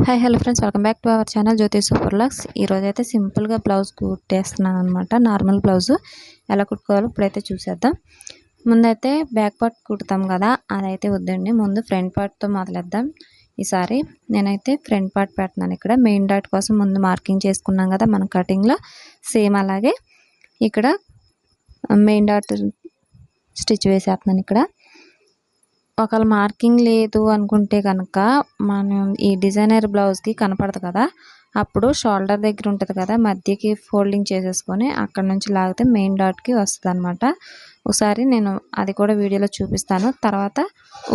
Hi hello friends, welcome back to our channel Jyoti super lux. ఈరోజు అయితే సింపుల్గా blouse కుట్టేస్తున్నాను అనమాట. నార్మల్ బ్లౌజు ఎలా కుట్టుకోవాలో ఇప్పుడైతే చూసేద్దాం. ముందైతే బ్యాక్ పార్ట్ కుడతాం కదా, అదైతే వద్దండి. ముందు ఫ్రంట్ పార్ట్తో మొదలెద్దాం. ఈసారి నేనైతే ఫ్రంట్ పార్ట్ పెడుతున్నాను. ఇక్కడ మెయిన్ డాట్ కోసం ముందు మార్కింగ్ చేసుకున్నాం కదా మన కటింగ్లో, సేమ్ అలాగే ఇక్కడ మెయిన్ డాట్ స్టిచ్ వేసేస్తున్నాను. ఇక్కడ ఒకవేళ మార్కింగ్ లేదు అనుకుంటే కనుక మనం ఈ డిజైనర్ బ్లౌజ్కి కనపడదు కదా, అప్పుడు షోల్డర్ దగ్గర ఉంటుంది కదా, మధ్యకి ఫోల్డింగ్ చేసేసుకొని అక్కడ నుంచి లాగితే మెయిన్ డాట్కి వస్తుంది అనమాట. ఒకసారి నేను అది కూడా వీడియోలో చూపిస్తాను. తర్వాత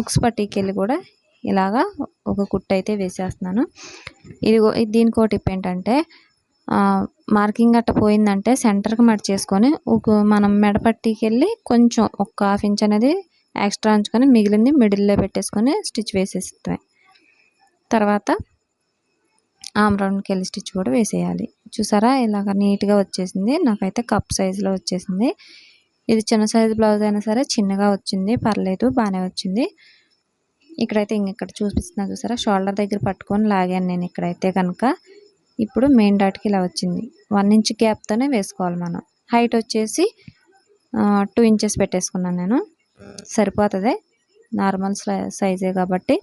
ఉక్స్ పట్టీకి వెళ్ళి కూడా ఇలాగా ఒక కుట్టు అయితే వేసేస్తున్నాను. దీనికి ఒక టిప్ ఏంటంటే, మార్కింగ్ గట్ట పోయిందంటే సెంటర్కి మడి చేసుకొని మనం మెడపట్టీకి వెళ్ళి కొంచెం ఒక ½ ఇంచ్ అనేది ఎక్స్ట్రా ఉంచుకొని మిగిలింది మిడిల్లో పెట్టేసుకొని స్టిచ్ వేసేస్తాయి. తర్వాత ఆమ్ రౌండ్కి వెళ్ళి స్టిచ్ కూడా వేసేయాలి. చూసారా, ఇలాగ నీట్గా వచ్చేసింది. నాకైతే కప్ సైజులో వచ్చేసింది. ఇది చిన్న సైజు బ్లౌజ్ అయినా సరే చిన్నగా వచ్చింది, పర్లేదు, బాగానే వచ్చింది. ఇక్కడైతే ఇక్కడ చూపిస్తున్నా చూసారా, షోల్డర్ దగ్గర పట్టుకొని లాగాను నేను ఇక్కడైతే కనుక. ఇప్పుడు మెయిన్ డాట్కి ఇలా వచ్చింది. 1 ఇంచ్ గ్యాప్తోనే వేసుకోవాలి మనం. హైట్ వచ్చేసి 2 ఇంచెస్ పెట్టేసుకున్నాను నేను, సరిపోతుంది, నార్మల్ సైజే కాబట్టి.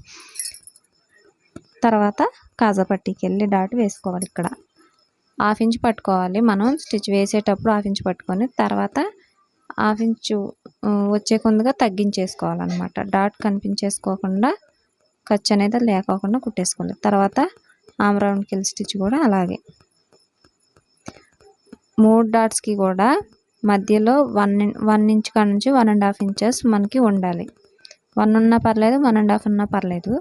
తర్వాత కాజా పట్టీకి వెళ్ళి డాట్ వేసుకోవాలి. ఇక్కడ ½ ఇంచ్ పట్టుకోవాలి మనం స్టిచ్ వేసేటప్పుడు. ½ ఇంచ్ పట్టుకొని తర్వాత ½ ఇంచు వచ్చే కొందుగా తగ్గించేసుకోవాలన్నమాట. డాట్ కనిపించేసుకోకుండా, ఖర్చు అనేది లేకోకుండా కుట్టేసుకోవాలి. తర్వాత ఆమ్ రౌండ్కి వెళ్ళి స్టిచ్ కూడా అలాగే 3 డాట్స్కి కూడా మధ్యలో 1 ఇంచ్ కాడ నుంచి 1½ ఇంచెస్ మనకి ఉండాలి. 1 ఉన్నా పర్లేదు, 1½ ఉన్నా పర్లేదు.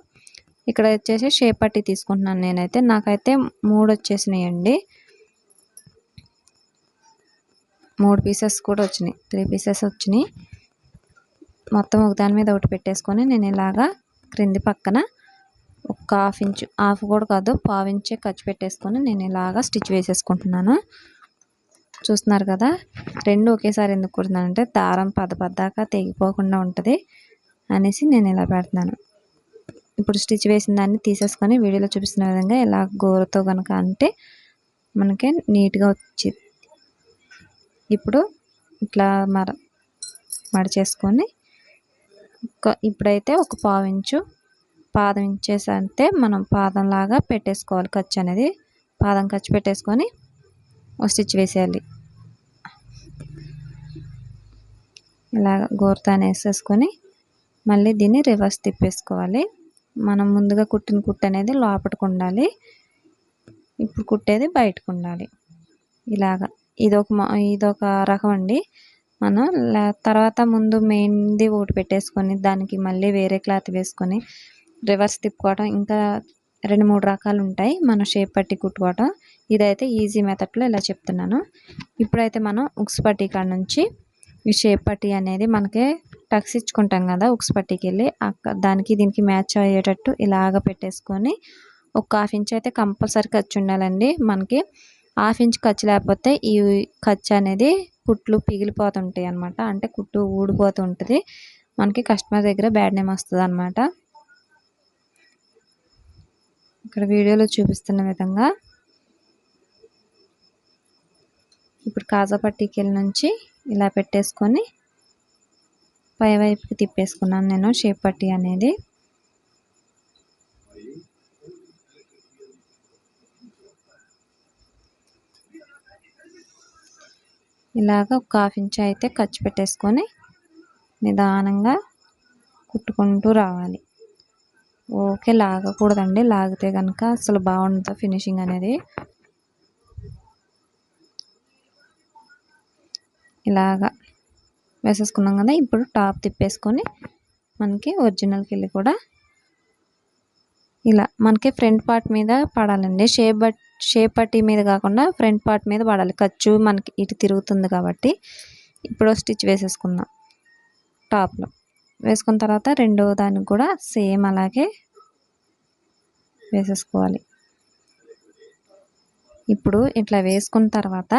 ఇక్కడ వచ్చేసి షేప్ పట్టి తీసుకుంటున్నాను నేనైతే. నాకైతే 3 వచ్చేసినాయండి. 3 పీసెస్ కూడా వచ్చినాయి, 3 పీసెస్ వచ్చినాయి. మొత్తం ఒకదాని మీద ఒకటి పెట్టేసుకొని నేను ఇలాగా క్రింది పక్కన ఒక ½ ఇంచు, హాఫ్ కూడా కాదు, ½ ఇంచే ఖర్చు పెట్టేసుకొని నేను ఇలాగా స్టిచ్ వేసేసుకుంటున్నాను. చూస్తున్నారు కదా, రెండు ఒకేసారి ఎందుకు కుడుతున్నానంటే దారం పద్దగా తెగిపోకుండా ఉంటుంది అనేసి నేను ఇలా పెడుతున్నాను. ఇప్పుడు స్టిచ్ వేసిన దాన్ని తీసేసుకొని వీడియోలో చూపిస్తున్న విధంగా ఇలా గోరుతో కనుక అంటే మనకి నీట్గా వచ్చింది. ఇప్పుడు ఇట్లా మడిచేసుకొని ఇప్పుడైతే ఒక ½ ఇంచు పాదం ఇంచేసి అంటే మనం పాదంలాగా పెట్టేసుకోవాలి. ఖర్చు అనేది పాదం ఖర్చు పెట్టేసుకొని ఒక స్టిచ్ వేసేయాలి. ఇలాగ గోరుతాను వేసేసుకొని మళ్ళీ దీన్ని రివర్స్ తిప్పేసుకోవాలి. మనం ముందుగా కుట్టిన కుట్టు అనేది లోపలికి ఉండాలి, ఇప్పుడు కుట్టేది బయటకు ఉండాలి. ఇలాగ ఇదొక రకం అండి. మనం తర్వాత ముందు మెయిన్ది ఒకటి పెట్టేసుకొని దానికి మళ్ళీ వేరే క్లాత్ వేసుకొని రివర్స్ తిప్పుకోవడం, ఇంకా 2-3 రకాలు ఉంటాయి మన షేప్ పట్టి కుట్టుకోవడం. ఇదైతే ఈజీ మెథడ్లో ఇలా చెప్తున్నాను. ఇప్పుడైతే మనం ఉక్స్ పట్టి కాడ నుంచి ఈ షేప్ పట్టి అనేది మనకి టక్స్ ఇచ్చుకుంటాం కదా, ఉక్స్ పట్టీకి వెళ్ళి దానికి దీనికి మ్యాచ్ అయ్యేటట్టు ఇలాగ పెట్టేసుకొని ఒక ½ ఇంచ్ అయితే కంపల్సరీ ఖర్చు ఉండాలండి మనకి. ½ ఇంచ్ ఖర్చు లేకపోతే ఈ ఖర్చు అనేది కుట్లు పిగిలిపోతుంటాయి అన్నమాట. అంటే కుట్టు ఊడిపోతూ ఉంటుంది, మనకి కస్టమర్ దగ్గర బ్యాడ్ నేమ్ వస్తుంది అన్నమాట. ఇక్కడ వీడియోలో చూపిస్తున్న విధంగా ఇప్పుడు కాజా పట్టీకి వెళ్ళి నుంచి ఇలా పెట్టేసుకొని పై వైపుకి తిప్పేసుకున్నాను నేను షేప్ పట్టీ అనేది. ఇలాగ ఒక ½ ఇంచ్ అయితే ఖర్చు పెట్టేసుకొని నిదానంగా కుట్టుకుంటూ రావాలి. ఓకే, లాగకూడదండి, లాగితే కనుక అసలు బాగుంటుంది ఫినిషింగ్ అనేది. ఇలాగా వేసేసుకున్నాం కదా, ఇప్పుడు టాప్ తిప్పేసుకొని మనకి ఒరిజినల్కి వెళ్ళి కూడా ఇలా మనకి ఫ్రంట్ పార్ట్ మీద పడాలండి. షేప్ పట్టీ మీద కాకుండా ఫ్రంట్ పార్ట్ మీద పడాలి. ఖర్చు మనకి ఇటు తిరుగుతుంది కాబట్టి. ఇప్పుడు స్టిచ్ వేసేసుకుందాం. టాప్లో వేసుకున్న తర్వాత రెండో దానికి కూడా సేమ్ అలాగే వేసేసుకోవాలి. ఇప్పుడు ఇట్లా వేసుకున్న తర్వాత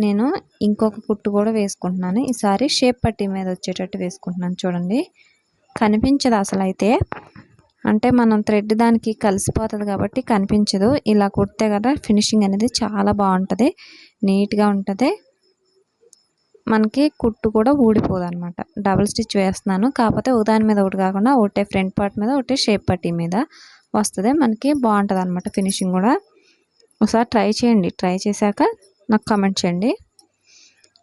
నేను ఇంకొక కుట్టు కూడా వేసుకుంటున్నాను. ఈసారి షేప్ పట్టీ మీద వచ్చేటట్టు వేసుకుంటున్నాను. చూడండి, కనిపించదు అసలు అయితే, అంటే మనం థ్రెడ్ దానికి కలిసిపోతుంది కాబట్టి కనిపించదు. ఇలా కుడితే కదా ఫినిషింగ్ అనేది చాలా బాగుంటుంది, నీట్గా ఉంటుంది. మనకి కుట్టు కూడా ఊడిపోదు అనమాట. డబుల్ స్టిచ్ వేస్తున్నాను, కాకపోతే ఒకదాని మీద ఒకటి కాకుండా ఒకటే ఫ్రంట్ పార్ట్ మీద ఒకటే షేప్ పట్టీ మీద వస్తుంది. మనకి బాగుంటుంది అనమాట ఫినిషింగ్ కూడా. ఒకసారి ట్రై చేయండి, ట్రై చేశాక నాకు కమెంట్ చేయండి.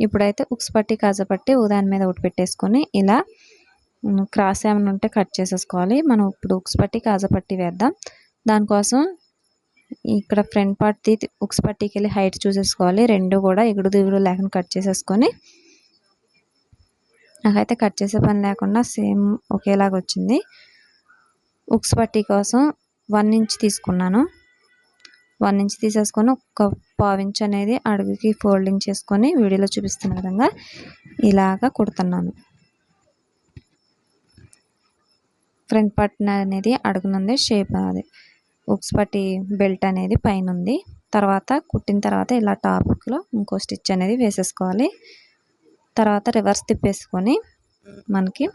ఇప్పుడైతే ఉక్స్ పట్టి కాజా పట్టి ఒకదాని మీద ఒకటి పెట్టేసుకొని ఇలా క్రాస్ ఏమైనా ఉంటే కట్ చేసేసుకోవాలి. మనం ఇప్పుడు ఉక్స్ పట్టి కాజా పట్టి వేద్దాం. దానికోసం ఇక్కడ ఫ్రంట్ పార్ట్ది ఉక్స్ పట్టీకి వెళ్ళి హైట్ చూసేసుకోవాలి. రెండు కూడా ఎగుడు దిగుడు లేకుండా కట్ చేసేసుకొని, నాకైతే కట్ చేసే పని లేకుండా సేమ్ ఒకేలాగా వచ్చింది. ఉక్స్ పట్టీ కోసం 1 ఇంచ్ తీసుకున్నాను. 1 ఇంచ్ తీసేసుకొని ఒక పావించ్ అనేది అడుగుకి ఫోల్డింగ్ చేసుకొని వీడియోలో చూపిస్తున్న విధంగా ఇలాగా కుడుతున్నాను. ఫ్రంట్ పార్ట్ అనేది అడుగునుంది, షేప్ అది ఉక్స్ పట్టి బెల్ట్ అనేది పైన ఉంది. తర్వాత కుట్టిన తర్వాత ఇలా టాప్లో ఇంకో స్టిచ్ అనేది వేసేసుకోవాలి. తర్వాత రివర్స్ తిప్పేసుకొని మనకి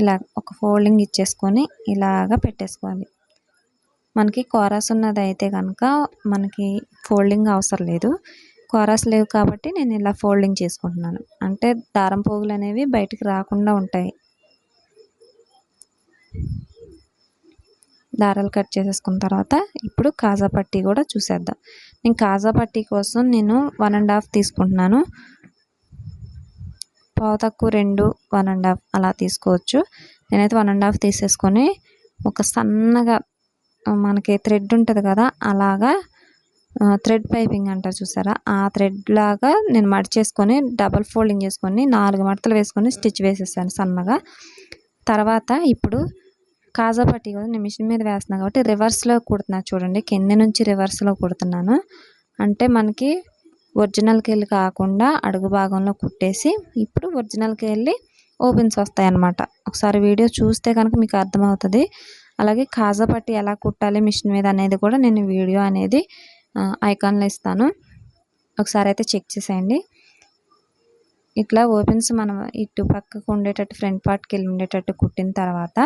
ఇలా ఒక ఫోల్డింగ్ ఇచ్చేసుకొని ఇలాగా పెట్టేసుకోవాలి. మనకి కోరాస్ ఉన్నది అయితే కనుక మనకి ఫోల్డింగ్ అవసరం లేదు. కోరాస్ లేవు కాబట్టి నేను ఇలా ఫోల్డింగ్ చేసుకుంటున్నాను. అంటే దారం పోగులు అనేవి బయటికి రాకుండా ఉంటాయి. దారాలు కట్ చేసేసుకున్న తర్వాత ఇప్పుడు కాజా పట్టీ కూడా చూసేద్దాం. నేను కాజా పట్టీ కోసం నేను 1.5 తీసుకుంటున్నాను. పావు తక్కువ 2, 1.5 అలా తీసుకోవచ్చు. నేనైతే 1.5 తీసేసుకొని ఒక సన్నగా మనకి థ్రెడ్ ఉంటుంది కదా, అలాగా థ్రెడ్ పైపింగ్ అంటారు చూసారా, ఆ థ్రెడ్ లాగా నేను మడిచేసుకొని డబల్ ఫోల్డింగ్ చేసుకొని 4 మడతలు వేసుకొని స్టిచ్ వేసేసాను సన్నగా. తర్వాత ఇప్పుడు కాజా పట్టీ కూడా నేను మిషన్ మీద వేస్తున్నాను కాబట్టి రివర్స్లో కుడుతున్నాను చూడండి. కింద నుంచి రివర్స్లో కుడుతున్నాను. అంటే మనకి ఒరిజినల్కి వెళ్ళి కాకుండా అడుగు భాగంలో కుట్టేసి ఇప్పుడు ఒరిజినల్కి వెళ్ళి ఓపెన్స్ వస్తాయి అన్నమాట. ఒకసారి వీడియో చూస్తే కనుక మీకు అర్థమవుతుంది. అలాగే కాజా పట్టీ ఎలా కుట్టాలి మిషన్ మీద అనేది కూడా నేను వీడియో అనేది ఐకాన్లో ఇస్తాను, ఒకసారి అయితే చెక్ చేసేయండి. ఇట్లా ఓపెన్స్ మనం ఇటు పక్కకు ఉండేటట్టు ఫ్రంట్ పార్ట్కి వెళ్ళి ఉండేటట్టు కుట్టిన తర్వాత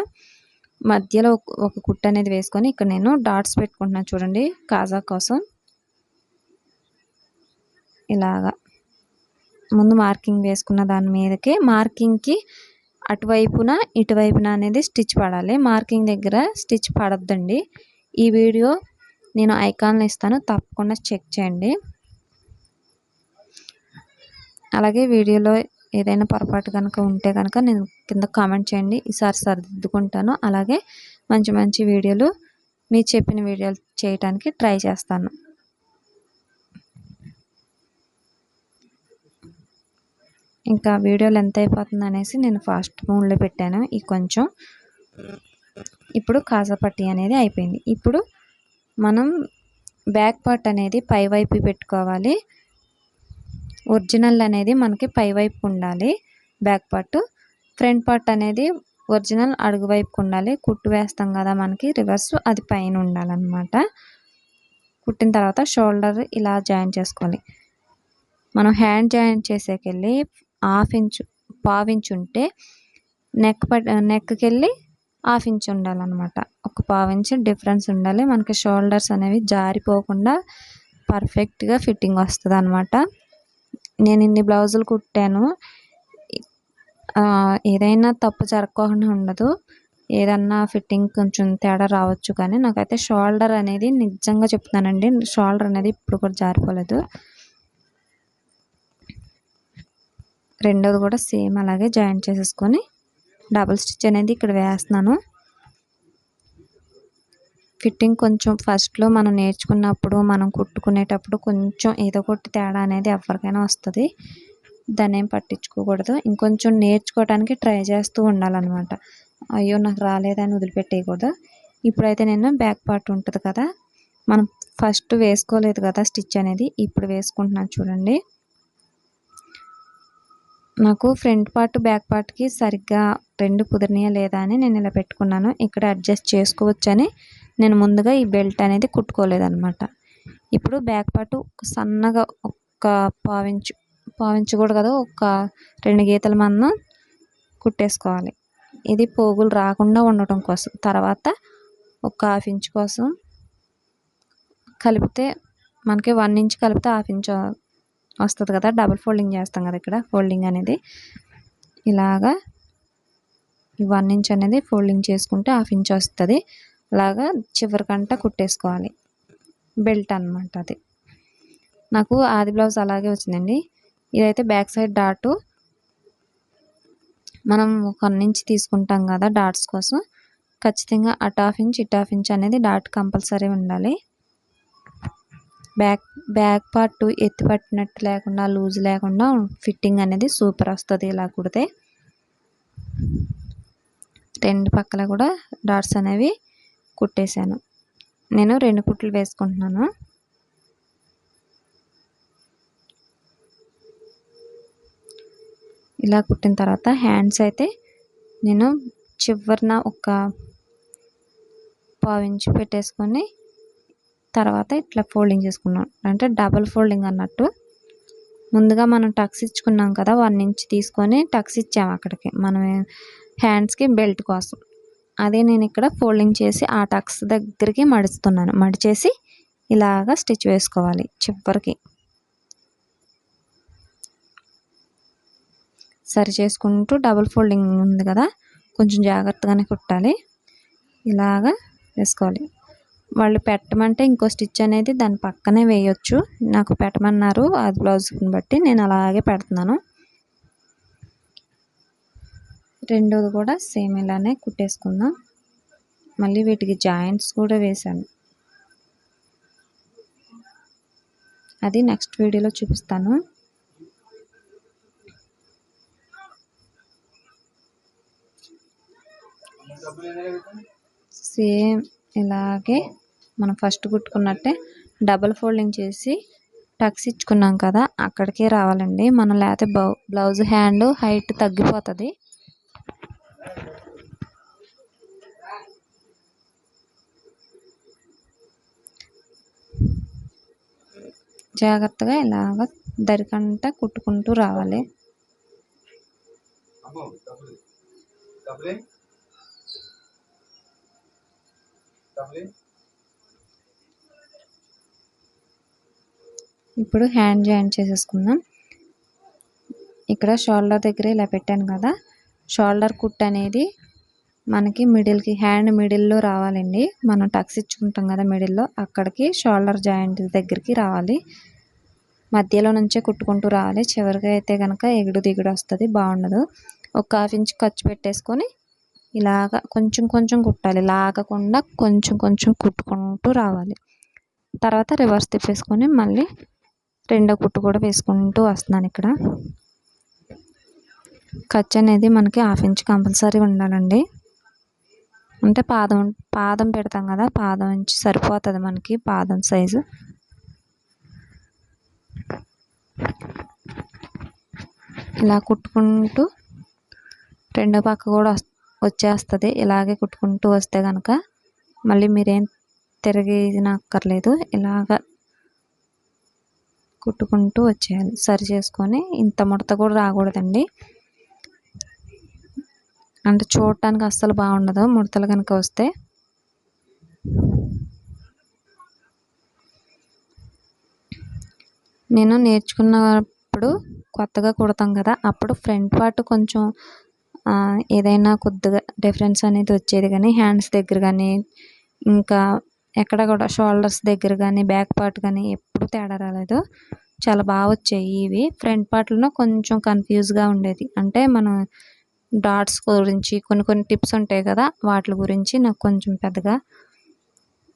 మధ్యలో ఒక కుట్టు అనేది వేసుకొని ఇక్కడ నేను డాట్స్ పెట్టుకుంటున్నాను చూడండి కాజా కోసం. ఇలాగా ముందు మార్కింగ్ వేసుకున్న దాని మీదకి మార్కింగ్కి అటువైపున ఇటువైపున అనేది స్టిచ్ పడాలి. మార్కింగ్ దగ్గర స్టిచ్ పడద్దండి. ఈ వీడియో నేను ఐకాన్లో ఇస్తాను, తప్పకుండా చెక్ చేయండి. అలాగే వీడియోలో ఏదైనా పొరపాటు కనుక ఉంటే కనుక నేను కింద కామెంట్ చేయండి, ఈసారి సరిదిద్దుకుంటాను. అలాగే మంచి మంచి వీడియోలు మీరు చెప్పిన వీడియోలు చేయడానికి ట్రై చేస్తాను. ఇంకా వీడియో లెంత్ అయిపోతుంది అనేసి నేను ఫాస్ట్ మోడ్లో పెట్టాను. ఈ కొంచెం ఇప్పుడు కాజా పట్టీ అనేది అయిపోయింది. ఇప్పుడు మనం బ్యాక్ పార్ట్ అనేది పై వైపు పెట్టుకోవాలి. ఒరిజినల్ అనేది మనకి పై వైపు ఉండాలి బ్యాక్ పార్ట్. ఫ్రంట్ పార్ట్ అనేది ఒరిజినల్ అడుగు వైపు ఉండాలి. కుట్టు వేస్తాం కదా మనకి రివర్స్, అది పైన ఉండాలన్నమాట. కుట్టిన తర్వాత షోల్డర్ ఇలా జాయిన్ చేసుకోవాలి. మనం హ్యాండ్ జాయిన్ చేసేకెళ్ళి 1/2 ఇంచు పావించు ఉంటే నెక్కి వెళ్ళి 1/2 ఇంచు ఉండాలన్నమాట. ఒక పావించు డిఫరెన్స్ ఉండాలి. మనకి షోల్డర్స్ అనేవి జారిపోకుండా పర్ఫెక్ట్గా ఫిట్టింగ్ వస్తుంది అన్నమాట. నేను ఇన్ని బ్లౌజులు కుట్టాను, ఏదైనా తప్పు జరగకుండా ఉండదు. ఏదన్నా ఫిట్టింగ్ కొంచెం తేడా రావచ్చు, కానీ నాకైతే షోల్డర్ అనేది నిజంగా చెప్తున్నానండి, షోల్డర్ అనేది ఇప్పుడు కూడా జారిపోలేదు. రెండోది కూడా సేమ్ అలాగే జాయిన్ చేసేసుకొని డబుల్ స్టిచ్ అనేది ఇక్కడ వేస్తున్నాను. ఫిట్టింగ్ కొంచెం ఫస్ట్లో మనం నేర్చుకున్నప్పుడు మనం కుట్టుకునేటప్పుడు కొంచెం ఏదో ఒకటి తేడా అనేది ఎవరికైనా వస్తుంది, దాన్ని ఏం పట్టించుకోకూడదు. ఇంకొంచెం నేర్చుకోవడానికి ట్రై చేస్తూ ఉండాలన్నమాట. అయ్యో నాకు రాలేదని వదిలిపెట్టేయకూడదు. ఇప్పుడైతే నేను బ్యాక్ పార్ట్ ఉంటుంది కదా, మనం ఫస్ట్ వేసుకోలేదు కదా స్టిచ్ అనేది, ఇప్పుడు వేసుకుంటున్నాను చూడండి. నాకు ఫ్రంట్ పార్ట్ బ్యాక్ పార్ట్కి సరిగ్గా రెండు కుదిరినాయా లేదా అని నేను ఇలా పెట్టుకున్నాను. ఇక్కడ అడ్జస్ట్ చేసుకోవచ్చని నేను ముందుగా ఈ బెల్ట్ అనేది కుట్టుకోలేదన్నమాట. ఇప్పుడు బ్యాక్ పార్ట్ సన్నగా ఒక పావించు కూడా కదా, ఒక 2 గీతల మందం కుట్టేసుకోవాలి. ఇది పోగులు రాకుండా ఉండటం కోసం. తర్వాత ఒక 1/2 ఇంచ్ కోసం కలిపితే మనకి 1 ఇంచ్ కలిపితే 1/2 ఇంచ్ వస్తుంది కదా, డబుల్ ఫోల్డింగ్ చేస్తాం కదా ఇక్కడ. ఫోల్డింగ్ అనేది ఇలాగా ఈ 1 ఇంచ్ అనేది ఫోల్డింగ్ చేసుకుంటే 1/2 ఇంచ్ వస్తుంది. అలాగా చివరికంట కుట్టేసుకోవాలి. బెల్ట్ అనమాట అది. నాకు ఆది బ్లౌజ్ అలాగే వచ్చిందండి. ఇదైతే బ్యాక్ సైడ్ డాటు మనం 1 ఇంచ్ తీసుకుంటాం కదా డాట్స్ కోసం. ఖచ్చితంగా అటు 1/2 ఇంచ్ ఇటు 1/2 ఇంచ్ అనేది డాట్ కంపల్సరీ ఉండాలి. బ్యాక్ పార్ట్ ఎత్తి పట్టినట్టు లేకుండా, లూజ్ లేకుండా ఫిట్టింగ్ అనేది సూపర్ వస్తుంది ఇలా కుడితే. 2 పక్కల కూడా డాట్స్ అనేవి కుట్టేశాను. నేను 2 కుట్లు వేసుకుంటున్నాను. ఇలా కుట్టిన తర్వాత హ్యాండ్స్ అయితే నేను చివరిన ఒక 1/2 ఇంచ్ పెట్టేసుకొని తర్వాత ఇట్లా ఫోల్డింగ్ చేసుకున్నాను. అంటే డబల్ ఫోల్డింగ్ అన్నట్టు. ముందుగా మనం టక్స్ ఇచ్చుకున్నాం కదా, 1 ఇంచ్ తీసుకొని టక్స్ ఇచ్చాము అక్కడికి మనం హ్యాండ్స్కి బెల్ట్ కోసం. అదే నేను ఇక్కడ ఫోల్డింగ్ చేసి ఆ టక్స్ దగ్గరికి మడుస్తున్నాను. మడిచేసి ఇలాగా స్టిచ్ వేసుకోవాలి చివరికి. సరి చేసుకుంటూ డబుల్ ఫోల్డింగ్ ఉంది కదా, కొంచెం జాగ్రత్తగానే కుట్టాలి. ఇలాగా వేసుకోవాలి. వాళ్ళు పెట్టమంటే ఇంకో స్టిచ్ అనేది దాని పక్కనే వేయొచ్చు. నాకు పెట్టమన్నారు అది బ్లౌజ్ని బట్టి నేను అలాగే పెడుతున్నాను. రెండోది కూడా సేమ్ ఇలానే కుట్టేసుకుందాం. మళ్ళీ వీటికి జాయింట్స్ కూడా వేసాను. అది నెక్స్ట్ వీడియోలో చూపిస్తాను. సేమ్ ఇలాగే మనం ఫస్ట్ కుట్టుకున్నట్టే డబల్ ఫోల్డింగ్ చేసి టక్స్ ఇచ్చుకున్నాం కదా అక్కడికే రావాలండి. మనం లేకపోతే బ్లౌజ్ హ్యాండ్ హైట్ తగ్గిపోతుంది. జాగ్రత్తగా ఇలాగ దరికంట కుట్టుకుంటూ రావాలి. ఇప్పుడు హ్యాండ్ జాయింట్ చేసేసుకుందాం. ఇక్కడ షోల్డర్ దగ్గర ఇలా పెట్టాను కదా, షోల్డర్ కుట్ అనేది మనకి మిడిల్కి హ్యాండ్ మిడిల్లో రావాలండి. మనం టక్స్ ఇచ్చుకుంటాం కదా మిడిల్లో, అక్కడికి షోల్డర్ జాయింట్ దగ్గరికి రావాలి. మధ్యలో నుంచే కుట్టుకుంటూ రావాలి. చివరిగా అయితే కనుక ఎగుడు దిగుడు వస్తుంది, బాగుండదు. ఒక 1/2 ఇంచ్ ఖర్చు పెట్టేసుకొని ఇలాగ కొంచెం కొంచెం కుట్టాలి. లాగకుండా కొంచెం కొంచెం కుట్టుకుంటూ రావాలి. తర్వాత రివర్స్ తిప్పేసుకొని మళ్ళీ రెండో కుట్టు కూడా వేసుకుంటూ వస్తున్నాను. ఇక్కడ ఖర్చు అనేది మనకి 1/2 ఇంచ్ కంపల్సరీ ఉండాలండి. అంటే పాదం పెడతాం కదా, పాదం ఇంచ్ సరిపోతుంది మనకి, పాదం సైజు. ఇలా కుట్టుకుంటూ రెండో పక్క కూడా వచ్చేస్తుంది. ఇలాగే కుట్టుకుంటూ వస్తే కనుక మళ్ళీ మీరేం తిరిగినక్కర్లేదు. ఇలాగ కుట్టుకుంటూ వచ్చేయాలి. సరి చేసుకొని ఇంత ముడత కూడా రాకూడదండి. అంటే చూడటానికి అస్సలు బాగుండదు ముడతలు కనుక వస్తే. నేను నేర్చుకున్నప్పుడు కొత్తగా కుడతాం కదా, అప్పుడు ఫ్రంట్ పార్ట్ కొంచెం ఏదైనా కొద్దిగా డిఫరెన్స్ అనేది వచ్చేది, కానీ హ్యాండ్స్ దగ్గర కానీ ఇంకా ఎక్కడ కూడా షోల్డర్స్ దగ్గర కానీ బ్యాక్ పార్ట్ కానీ ఎప్పుడు తేడా రాలేదు. చాలా బాగా వచ్చాయి ఇవి. ఫ్రంట్ పార్ట్లో కొంచెం కన్ఫ్యూజ్గా ఉండేది. అంటే మనం డాట్స్ గురించి కొన్ని టిప్స్ ఉంటాయి కదా, వాటి గురించి నాకు కొంచెం పెద్దగా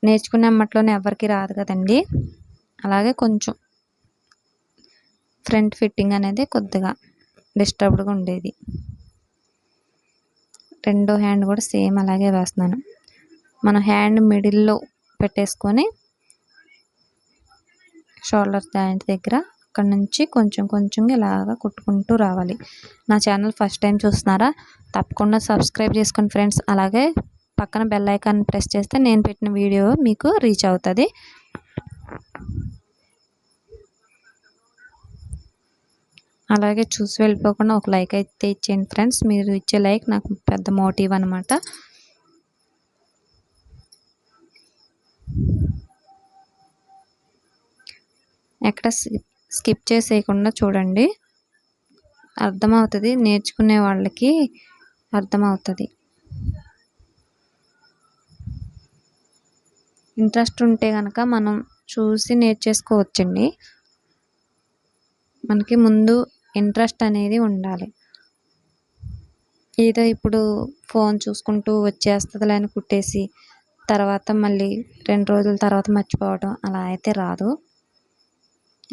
నేర్చుకునే అమ్మట్లోనే ఎవరికి రాదు కదండి. అలాగే కొంచెం ఫ్రంట్ ఫిట్టింగ్ అనేది కొద్దిగా డిస్టర్బ్డ్గా ఉండేది. రెండో హ్యాండ్ కూడా సేమ్ అలాగే వేస్తున్నాను. మన హ్యాండ్ మిడిల్లో పెట్టేసుకొని షోల్డర్ జాయింట్ దగ్గర అక్కడ నుంచి కొంచెం కొంచెంగా ఇలాగా కుట్టుకుంటూ రావాలి. నా ఛానల్ ఫస్ట్ టైం చూస్తున్నారా, తప్పకుండా సబ్స్క్రైబ్ చేసుకోండి ఫ్రెండ్స్. అలాగే పక్కన బెల్ ఐకాన్ ప్రెస్ చేస్తే నేను పెట్టిన వీడియో మీకు రీచ్ అవుతుంది. అలాగే చూసి వెళ్ళిపోకుండా ఒక లైక్ అయితే ఇచ్చేయండి ఫ్రెండ్స్. మీరు ఇచ్చే లైక్ నాకు పెద్ద మోటివ్ అనమాట. ఎక్కడ స్కిప్ చేసేయకుండా చూడండి, అర్థమవుతుంది. నేర్చుకునే వాళ్ళకి అర్థమవుతుంది. ఇంట్రెస్ట్ ఉంటే కనుక మనం చూసి నేర్చేసుకోవచ్చండి. మనకి ముందు ఇంట్రెస్ట్ అనేది ఉండాలి. ఏదో ఇప్పుడు ఫోన్ చూసుకుంటూ వచ్చేస్తుందిలే అని కుట్టేసి తర్వాత మళ్ళీ 2 రోజుల తర్వాత మర్చిపోవడం అలా అయితే రాదు.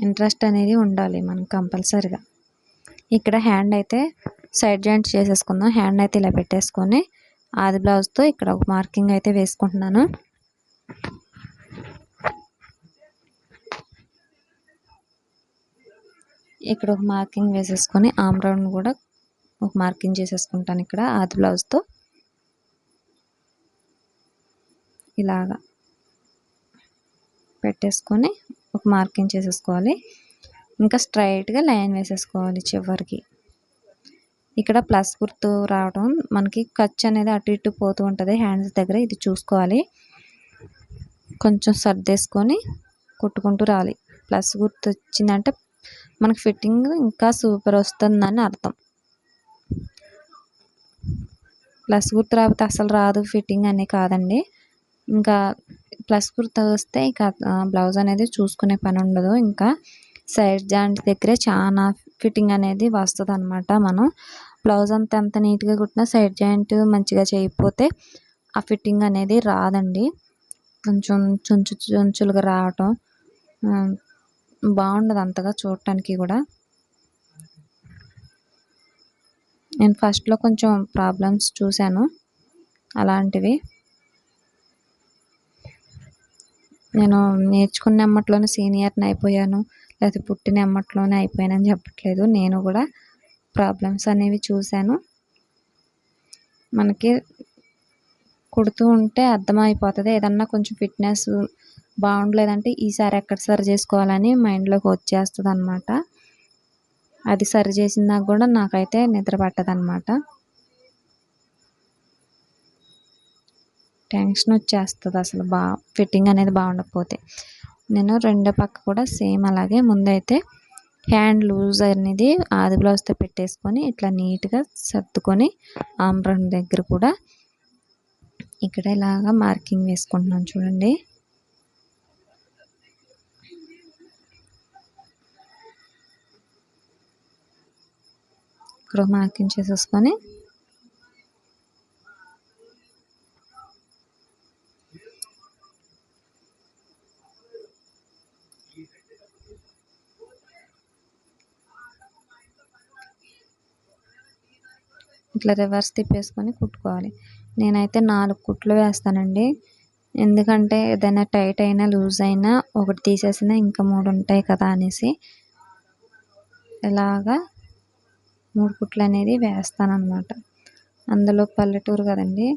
ఇంట్రెస్ట్ అనేది ఉండాలి మనకు కంపల్సరిగా. ఇక్కడ హ్యాండ్ అయితే సైడ్ జాయింట్ చేసేసుకుందాం. హ్యాండ్ అయితే ఇలా పెట్టేసుకొని ఆది బ్లౌజ్తో ఇక్కడ ఒక మార్కింగ్ అయితే వేసుకుంటున్నాను. ఇక్కడ ఒక మార్కింగ్ వేసేసుకొని ఆమ్ రౌండ్ కూడా ఒక మార్కింగ్ చేసేసుకుంటాను. ఇక్కడ ఆది బ్లౌజ్తో ఇలాగా పెట్టేసుకొని ఒక మార్కింగ్ చేసేసుకోవాలి. ఇంకా స్ట్రైట్గా లైన్ వేసేసుకోవాలి చివరికి. ఇక్కడ ప్లస్ గుర్తు రావడం మనకి ఖర్చు అనేది అటు ఇటు పోతూ ఉంటుంది హ్యాండ్స్ దగ్గర, ఇది చూసుకోవాలి. కొంచెం సర్దేసుకొని కుట్టుకుంటూ రావాలి. ప్లస్ గుర్తు వచ్చిందంటే మనకి ఫిట్టింగ్ ఇంకా సూపర్ వస్తుందని అర్థం. ప్లస్ గుర్తు రాకపోతే అసలు రాదు ఫిట్టింగ్ అని కాదండి. ఇంకా ప్లస్ గుర్తు వస్తే ఇక బ్లౌజ్ అనేది చూసుకునే పని ఉండదు. ఇంకా సైడ్ జాయింట్ దగ్గరే చాలా ఫిట్టింగ్ అనేది వస్తుంది అనమాట. మనం బ్లౌజ్ అంతా ఎంత నీట్గా కుట్టినా సైడ్ జాయింట్ మంచిగా చేయకపోతే ఆ ఫిట్టింగ్ అనేది రాదండి. కొంచెం చుంచులుగా రావటం బాగుండదు అంతగా చూడటానికి కూడా. నేను ఫస్ట్లో కొంచెం ప్రాబ్లమ్స్ చూశాను అలాంటివి. నేను నేర్చుకున్న ఎమ్మట్లోనే సీనియర్ని అయిపోయాను, లేకపోతే పుట్టిన ఎమ్మట్లోనే అయిపోయానని చెప్పట్లేదు. నేను కూడా ప్రాబ్లమ్స్ అనేవి చూశాను. మనకి కుడుతూ ఉంటే అర్థమైపోతుంది. ఏదన్నా కొంచెం ఫిట్నెస్ బాగుండలేదంటే ఈసారి ఎక్కడ సరి చేసుకోవాలని మైండ్లోకి వచ్చేస్తుంది అనమాట. అది సరి చేసినా కూడా నాకైతే నిద్ర పట్టదనమాట. టెన్షన్ వచ్చేస్తుంది అసలు ఫిట్టింగ్ అనేది బాగుండకపోతే. నేను రెండో పక్క కూడా సేమ్ అలాగే ముందైతే హ్యాండ్ లూజ్ అనేది ఆది బ్లౌజ్తో పెట్టేసుకొని ఇట్లా నీట్గా సర్దుకొని ఆమ్ రౌండ్ దగ్గర కూడా ఇక్కడ ఇలాగా మార్కింగ్ వేసుకుంటున్నాను చూడండి. ఇక్కడ మార్కింగ్ చేసేసుకొని ఇట్లా రివర్స్ తిప్పేసుకొని కుట్టుకోవాలి. నేనైతే 4 కుట్లు వేస్తానండి. ఎందుకంటే ఏదైనా టైట్ అయినా లూజ్ అయినా ఒకటి తీసేసినా ఇంకా 3 ఉంటాయి కదా అనేసి ఇలాగా 3 కుట్లు అనేది వేస్తానన్నమాట. అందులో పల్లెటూరు కదండి,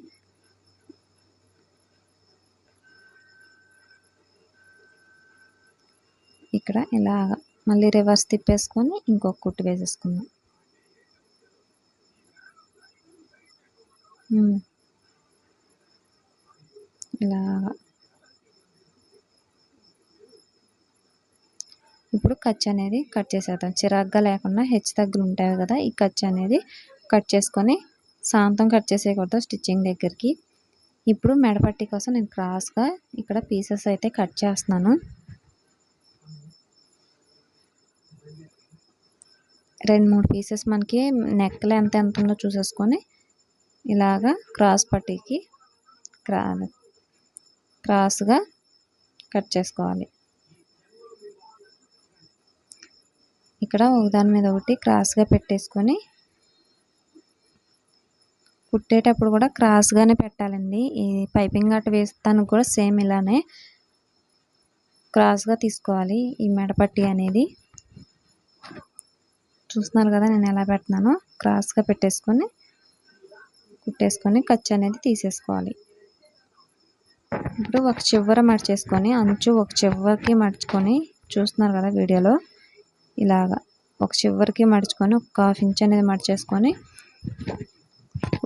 ఇక్కడ ఇలాగ మళ్ళీ రివర్స్ తిప్పేసుకొని ఇంకొక కుట్టు వేసేసుకుందాం. ఇలాగా ఇప్పుడు ఖర్చు అనేది కట్ చేసేద్దాం. చిరాగ్గా లేకుండా హెచ్చు తగ్గులు ఉంటాయి కదా, ఈ ఖర్చు అనేది కట్ చేసుకొని సాంతం కట్ చేసేయకూడదు స్టిచ్చింగ్ దగ్గరికి. ఇప్పుడు మెడపట్టి కోసం నేను క్రాస్గా ఇక్కడ పీసెస్ అయితే కట్ చేస్తున్నాను. 2-3 పీసెస్ మనకి నెక్లో ఎంత ఉందో చూసేసుకొని ఇలాగా క్రాస్ పట్టీకి క్రాస్గా కట్ చేసుకోవాలి. ఇక్కడ ఒకదాని మీద ఒకటి క్రాస్గా పెట్టేసుకొని కుట్టేటప్పుడు కూడా క్రాస్గానే పెట్టాలండి. ఈ పైపింగ్ గట్ట వేస్తానికి కూడా సేమ్ ఇలానే క్రాస్గా తీసుకోవాలి. ఈ మెడపట్టి అనేది చూస్తున్నారు కదా నేను ఎలా పెడుతున్నానో, క్రాస్గా పెట్టేసుకొని కుట్టేసుకొని ఖర్చు అనేది తీసేసుకోవాలి. ఇప్పుడు ఒక చివర మడిచేసుకొని అంచు ఒక చివరికి మడుచుకొని చూస్తున్నారు కదా వీడియోలో, ఇలాగా ఒక చివరికి మడుచుకొని ఒక 1/2 ఇంచ్ అనేది మడిచేసుకొని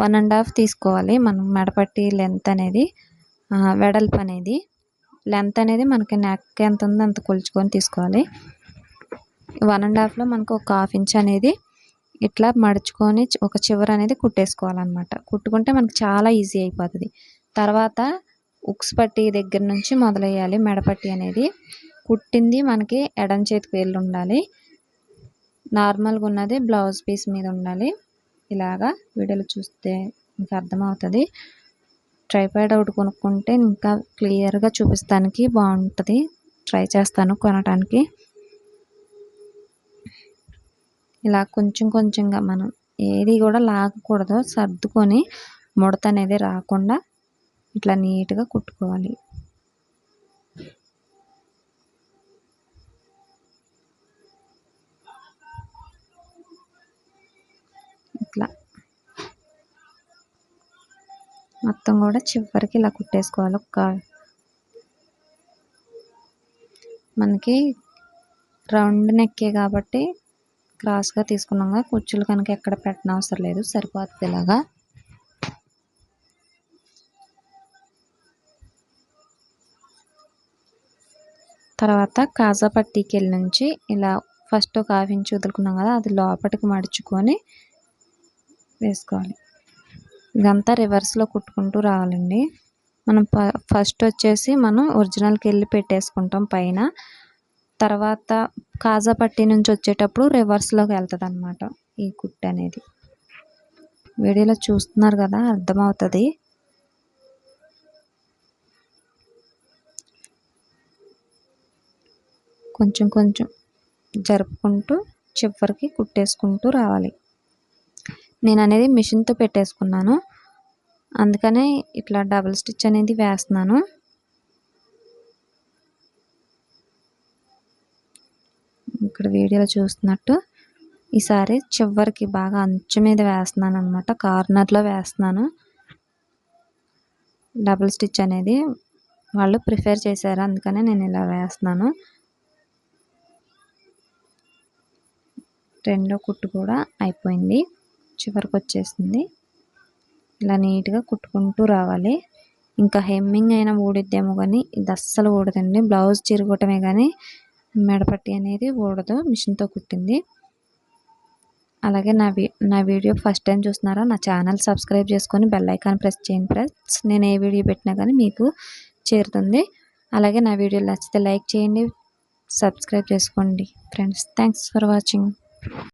1.5 తీసుకోవాలి మనం మెడపట్టి లెంత్ అనేది, వెడల్పు అనేది. లెంత్ అనేది మనకి నెక్ ఎంత ఉందో అంత కొలుచుకొని తీసుకోవాలి. 1.5లో మనకు ఒక 1/2 ఇంచ్ అనేది ఇట్లా మడుచుకొని ఒక చివర అనేది కుట్టేసుకోవాలన్నమాట. కుట్టుకుంటే మనకు చాలా ఈజీ అయిపోతుంది. తర్వాత ఉక్స్ పట్టి దగ్గర నుంచి మొదలయ్యాలి. మెడపట్టి అనేది కుట్టింది మనకి ఎడమ చేతికి వేళ్ళు ఉండాలి. నార్మల్గా ఉన్నది బ్లౌజ్ పీస్ మీద ఉండాలి. ఇలాగా వీడియోలో చూస్తే మీకు అర్థమవుతుంది. ట్రైపాడ్ ఒకటి కొనుక్కుంటే ఇంకా క్లియర్గా చూపిస్తానికి బాగుంటుంది. ట్రై చేస్తాను కొనడానికి. ఇలా కొంచెం కొంచెంగా మనం ఏది కూడా లాగకూడదు, సర్దుకొని ముడత అనేది రాకుండా ఇట్లా నీట్గా కుట్టుకోవాలి. ఇట్లా మొత్తం కూడా చివరికి ఇలా కుట్టేసుకోవాలి. మనకి రౌండ్ నెక్కే కాబట్టి క్రాస్గా తీసుకున్నాగా, కుచ్చులు కనుక ఎక్కడ పెట్టనవసరం లేదు, సరిపోతుంది ఇలాగా. తర్వాత కాజా పట్టీకి నుంచి ఇలా ఫస్ట్ ఒక 1/2 ఇంచ్ వదులుకున్నాం కదా, అది లోపలికి మడుచుకొని వేసుకోవాలి. ఇదంతా రివర్స్లో కుట్టుకుంటూ రావాలండి. మనం ఫస్ట్ వచ్చేసి మనం ఒరిజినల్కి వెళ్ళి పెట్టేసుకుంటాం పైన. తర్వాత కాజా పట్టీ నుంచి వచ్చేటప్పుడు రివర్స్లోకి వెళ్తుంది అన్నమాట ఈ కుట్టు అనేది. వీడియోలో చూస్తున్నారు కదా, అర్థమవుతుంది. కొంచెం కొంచెం జరుపుకుంటూ చివరికి కుట్టేసుకుంటూ రావాలి. నేను అనేది మిషన్తో పెట్టేసుకున్నాను, అందుకనే ఇట్లా డబుల్ స్టిచ్ అనేది వేస్తున్నాను. ఇక్కడ వీడియోలో చూస్తున్నట్టు ఈసారి చివరికి బాగా అంచు మీద వేస్తున్నాను అనమాట, కార్నర్లో వేస్తున్నాను. డబుల్ స్టిచ్ అనేది వాళ్ళు ప్రిఫర్ చేశారు, అందుకనే నేను ఇలా వేస్తున్నాను. రెండో కుట్టు కూడా అయిపోయింది, చివరికి వచ్చేసింది. ఇలా నీట్గా కుట్టుకుంటూ రావాలి. ఇంకా హెమ్మింగ్ అయినా ఊడిద్దేమో కానీ ఇది అస్సలు ఊడదండి. బ్లౌజ్ చిరగటమే కానీ మెడపట్టి అనేది ఊడదు, మిషన్తో కుట్టింది. అలాగే నా వీడియో ఫస్ట్ టైం చూస్తున్నారా, నా ఛానల్ సబ్స్క్రైబ్ చేసుకొని బెల్ ఐకాన్ ప్రెస్ చేయండి ఫ్రెండ్స్. నేను ఏ వీడియో పెట్టినా కానీ మీకు చేరుతుంది. అలాగే నా వీడియో నచ్చితే లైక్ చేయండి, సబ్స్క్రైబ్ చేసుకోండి ఫ్రెండ్స్. Thanks for watching.